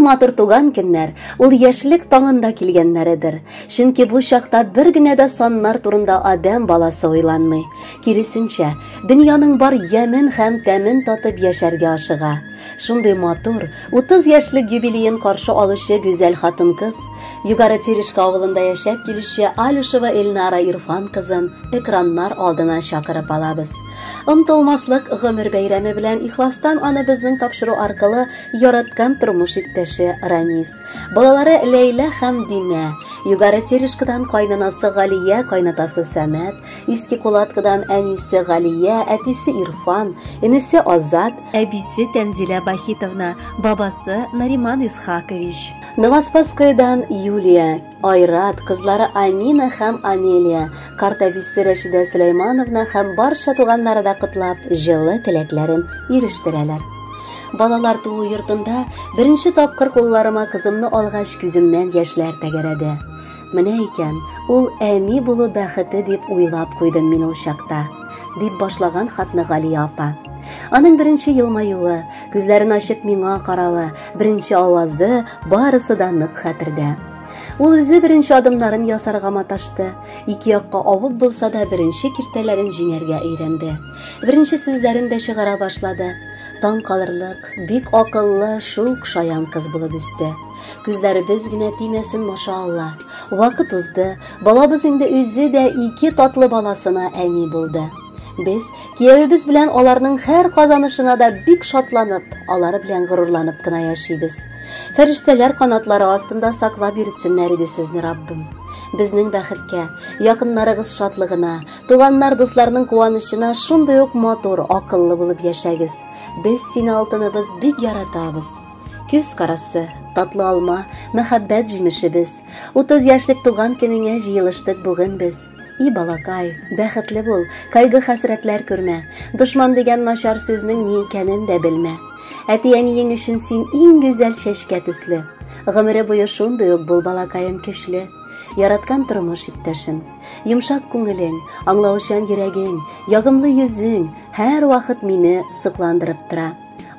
матур туган көннәр ул яшьлек таңында килгәннәрдер. Чөнки бу чакта бер генә дә саннар турында адәм баласы уйланмый. Киресенчә, дөньяның бар ямен һәм тәмен татып яшәргә ашыга. Шундый матур 30 яшьлек юбилеен каршы алучы гүзәл хатын-кыз, Югары Терешка авылында яшәп килүче Алюшева Эльнара Ирфан кызын экраннар алдына чакырып алабыз. Онтылмаслык гомер бәйрәме белән ихластан аны безнең тапшыру аркылы яраткан тормыш иптәше Рамис, балалары Ләйлә һәм Динә, Югары Терешкадан кайнанасы Галия, кайнатасы Сәмәт, Иске Кулаткадан әнисе Галия, әтисе Ирфан, энесе Азат, әбисе Тәнзилә Бахитовна, бабасы Нариман Исхакович. Новоспасскайдан Юлия, Айрат, кызлары Амина һәм Амелия, картависе Рәшидә Сөләймановна һәм барша туганнары да котлап, җылы теләкләрен ирештерәләр. Балалар туу йортында беренче тапкыр кулларыма кызымны алгач күземнән яшьләр тәгәрәде. Менә икән, ул әни булу бәхете дип уйлап куйдым мин ул чакта, дип башлаган хатны Галия апа. Аның беренче елмаюы, күзләрен ачып миңа каравы, беренче авазы барысы да нык хәтердә. Ул үзе беренче адымнарын ясарга маташты. Ике якка авып булса да беренче киртәләрен җиңәргә өйрәнде. Беренче сүзләрен дә чыгара башлады. Таң калырлык, бик акыллы, шук шаян кыз булып үсте. Күзләребез генә тимәсен, машалла. Вакыт узды, балабыз инде үзе дә 2 татлы баласына әни булды. Без киявебез белән аларның һәр казанышына да бик шатланып, алары белән горурланып кына яшибез. Фәрештәләр канатлары астында саклап йөртсеннәр иде сезне Раббым. Безнең бәхеткә, якыннарыгыз шатлыгына, туганнар дусларның куанычына шундый ук матур, акыллы булып яшәгез. Без сине алтыныбыз бик яратабыз. Күз карасы, татлы алма, мәхәббәт җимешебез. 30 яшьлек туган көнеңә җыелыштык бүген без. И балакай, бәхетле бул, кайгы хәсрәтләр күрмә. Дошман дигән начар сүзнең ни икәнен дә белмә. Әти-әниең өчен син иң гүзәл чәчкә төсле. Гомере буе шундый ук бул балакаем көчле. Яраткан тормыш иптәшем, йомшак күңелең, аңлаучан йөрәгең, ягымлы йөзең һәр вакыт мине сыкландырып тора.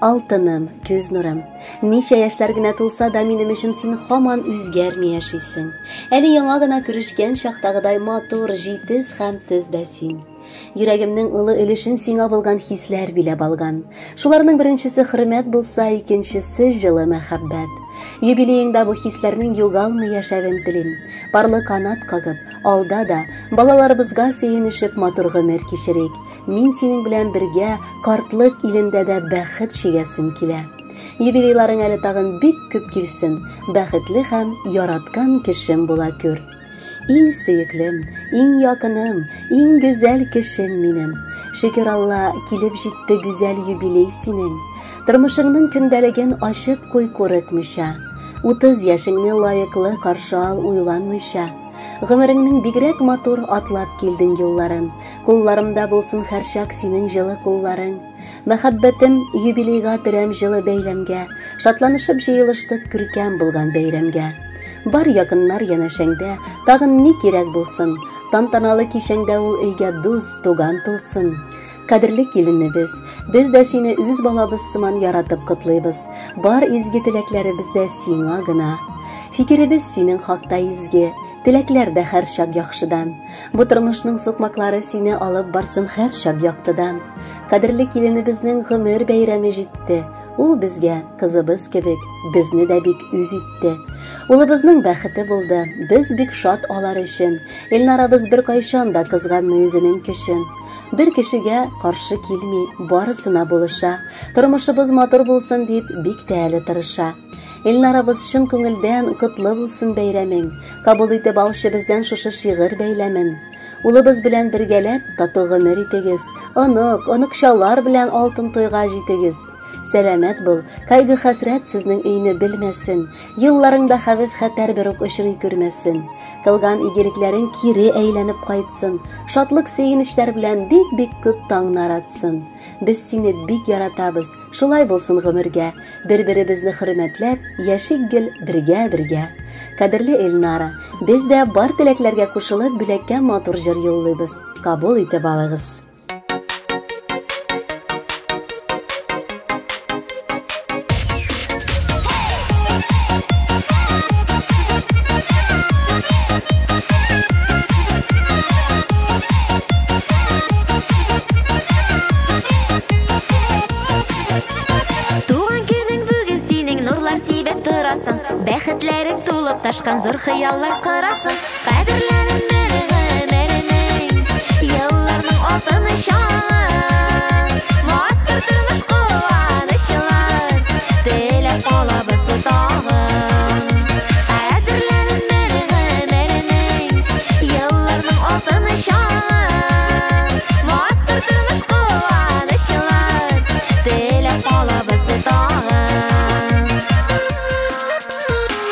Алтыным, күз нурым, ничә яшьләр генә тулса да минем өчен син һаман үзгәрми яшисең. Әле яңа гына күрешкән чактагыдай матур, җитез һәм төздә син. Йөрәгемнең улы өлешен сиңа булган хисләр биләп алган. Шуларның беренчесе хөрмәт булса, икенчесе җылы мәхәббәт. Юбилееңдә бу хисләрнең югалмый яшәвен телим. Парлы канат кагып, алда да балаларыбызга сөенешеп матур гомер кичерик. Мин синең белән бергә картлык илендә дә бәхет чигәсем килә. Юбилейларың әле тагын бик күп килсен, бәхетле һәм яраткан кешем була күр. Иң сөеклем, иң якыным, иң гүзәл кешем минем. Шөкер Алла, килеп җитте гүзәл юбилей синең. Тормышыңның көндәлеген ачып куй күрекмичә. 30 яшеңне лаеклы каршы ал уйланмыйча. Гомереңнең бигрәк матур атлап килдең юлларын. Кулларымда булсын һәрчак синең җылы кулларың. Мәхәббәтем юбилейга төрәм җылы бәйләмгә. Шатланышып җыелыштык күркәм булган бәйрәмгә. Бар якыннар янәшәңдә, тагын ни кирәк булсын. Тантаналы кичәңдә ул өйгә дус, туган тулсын. Кадерле киленебез, без дә сине үз балабыз сыман яратып котлыйбыз. Бар изге теләкләребез дә сиңа гына. Фикеребез синең хакта изге, теләкләр дә һәр чак яхшыдан. Бу тормышның сукмаклары сине алып барсын һәр чак яктыдан. Кадерле киленебезнең гомер бәйрәме җитте. Ул безгә кызыбыз кебек, безне дә бик үз итте. Улыбызның бәхете булды, без бик шат алар өчен. Эльнарабыз бер кайчан да кызганмый үзенең көчен. Бер кешегә каршы килми, барысына булыша. Тормышыбыз матур булсын дип, бик тә әле тырыша. Эльнарабыз чын күңелдән котлы булсын бәйрәмең. Кабул итеп алчы бездән шушы шигырь бәйләмен. Улыбыз белән бергәләп тату гомер итегез. Оныкчалар белән алтын туйга җитегез. Сәламәт бул, кайгы хәсрәт сезнең өйне белмәсен. Елларыңда хәвеф хәтәр бер үк очрый күрмәсен. Кылган игелекләрең кире әйләнеп кайтсын. Шатлык сөенечләр белән бик күп таңнар атсын. Без сине бик яратабыз. Шулай булсын гомергә. Бер-беребезне хөрмәтләп, яшик гел бергә. Кадерле Эльнара, без дә бар теләкләргә кушылып бүләккә матур җыр юллыйбыз. Кабул итеп алыгыз. булып ташкан зур хыяллар кырасын. Кадерләрен гомеренең, елларның алтын чагы, матур тормыш куанычлар, теләп калабыз тагы. Кадерләрен гомеренең, елларның алтын чагы, матур тормыш куанычлар, теләп калабыз тагы.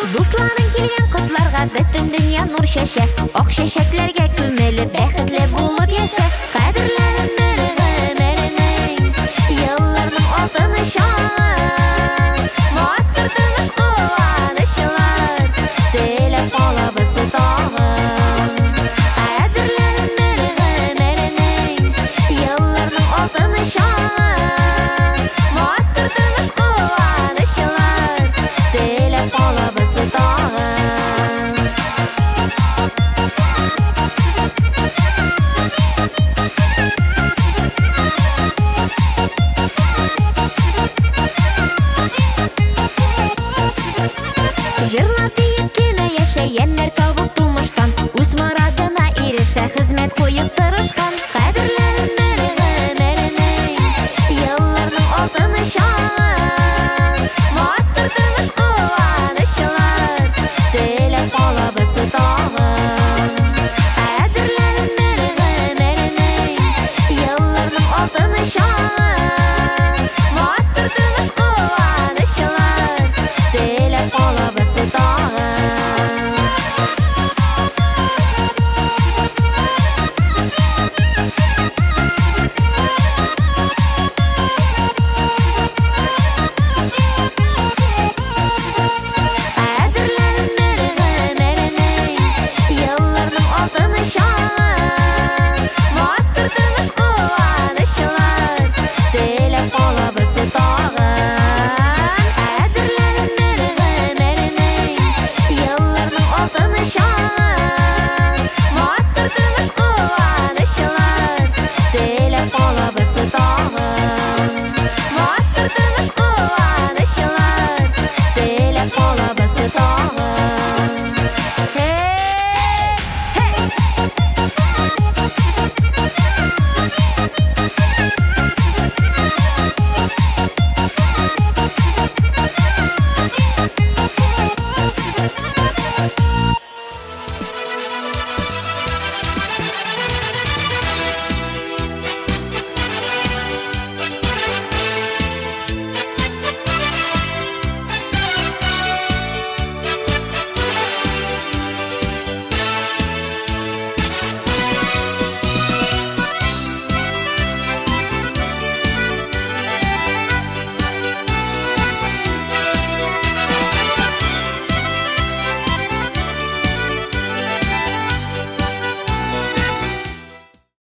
Дусларың килгән котларга бөтен дөнья нур чәчәк, ак чәчәкләргә күмелеп бәхетле булып яшә. Кадерләрен гомеренең, елларның алтын чагы, матур тормыш куанычлар, теләп калабыз тагы. Кадерләрен гомеренең, елларның алтын чагы, матур тормыш куанычлар, теләп калабыз тагы. Җырлап биек кенә яшәгәннәр табып тумыштан, үз марадына ирешә хезмәт куеп